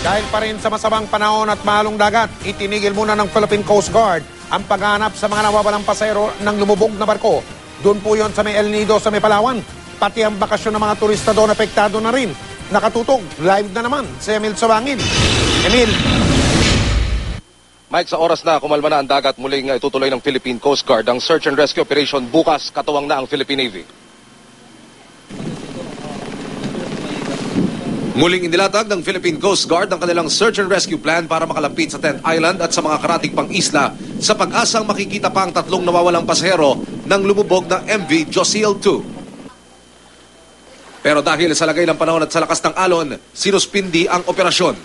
Dahil pa rin sa masamang panahon at mahalong dagat, itinigil muna ng Philippine Coast Guard ang paghahanap sa mga nawawalang pasahero ng lumubog na barko. Doon po yon sa may El Nido sa may Palawan. Pati ang bakasyon ng mga turista doon apektado na rin. Nakatutog, live na naman si Emil Sabangil. Emil. Mike, sa oras na kumalma na ang dagat, muling itutuloy ng Philippine Coast Guard ang search and rescue operation. Bukas, katuwang na ang Philippine Navy. Muling inilatag ng Philippine Coast Guard ang kanilang search and rescue plan para makalapit sa Tent Island at sa mga karatig pang isla sa pag-asang makikita pa ang tatlong nawawalang pasahero ng lumubog na MV Josiel 2. Pero dahil sa lagay ng panahon at sa lakas ng alon, sinuspindi ang operasyon.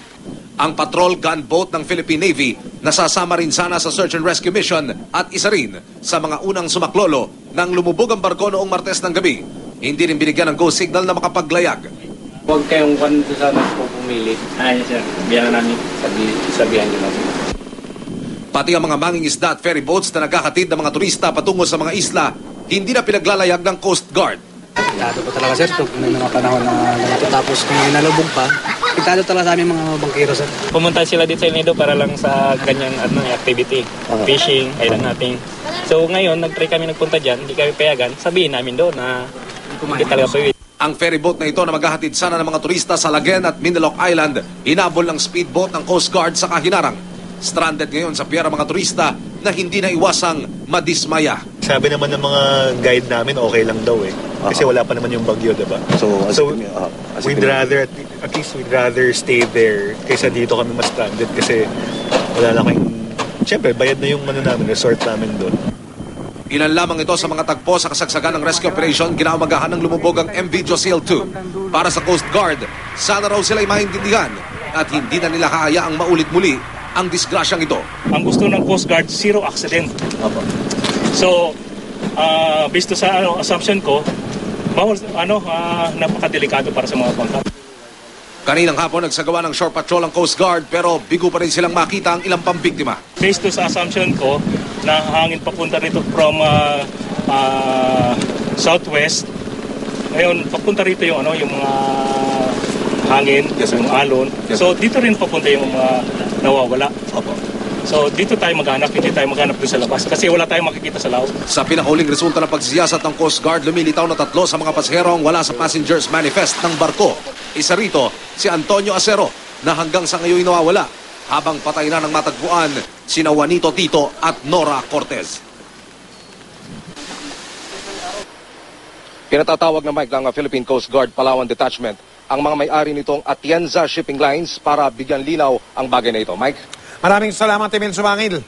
Ang patrol gunboat ng Philippine Navy nasasama rin sana sa search and rescue mission at isa rin sa mga unang sumaklolo nang lumubog ang barko noong Martes ng gabi. Hindi rin binigyan ng go signal na makapaglayag. Huwag kayong kung sana po pumili. Ayun sir, biyan namin, sabihan nyo lang. Pati ang mga mangingisda at ferry boats na nagkakatid ng mga turista patungo sa mga isla, hindi na pinaglalayag ng Coast Guard. Pintado pa talaga sir, kung may mga panahon na natatapos kung may nalubog pa, pintado talaga sa aming mga bangkero sir. Pumunta sila dito sa El Nido para lang sa ganyang activity, fishing, island natin. So ngayon, nag-try kami nagpunta dyan, hindi kami payagan, sabihin namin doon na hindi talaga pwede. Ang ferryboat na ito na maghahatid sana ng mga turista sa Lagen at Mindanao Island, hinabol ng speedboat ng Coast Guard sa Kahinarang. Stranded ngayon sa pier ang mga turista na hindi na iwasang madismaya. Sabi naman ng mga guide namin okay lang daw eh. Kasi wala pa naman yung bagyo, diba? So we'd rather, at least we'd rather stay there kaysa dito kami mas stranded kasi wala na kayong, syempre bayad na yung namin, resort namin doon. Ilan lamang ito sa mga tagpo sa kasagsagan ng rescue operation kinaumagahan ng lumubog ang MV Josiel 2. Para sa Coast Guard, sana raw sila'y maintindihan at hindi na nila hahayaang maulit muli ang disgrasyang ito. Ang gusto ng Coast Guard, zero accident. So, based sa assumption ko, bawal, napakadelikado para sa mga bangka. Kaninang hapon nagsagawa ng shore patrol ang Coast Guard pero bigo pa rin silang makita ang ilang pambiktima. Based sa assumption ko, na hangin papunta rito from southwest. Ngayon, papunta rito yung mga hangin, yung alon. So dito rin papunta yung mga nawawala. So dito tayo maghanap, hindi tayo maghanap doon sa labas kasi wala tayong makikita sa laot. Sa pinahuling resulta ng pagsiyasat ng Coast Guard, lumilitaw na 3 sa mga pasahero ang wala sa passengers manifest ng barko. Isa rito, si Antonio Acero na hanggang sa ngayon nawawala. Habang patay na ng matagpuan, sina Juanito Tito at Nora Cortez. Pinatatawag na Mike ng Philippine Coast Guard Palawan Detachment ang mga may-ari nitong Atienza Shipping Lines para bigyan linaw ang bagay na ito. Mike? Maraming salamat, Emil Sabangil.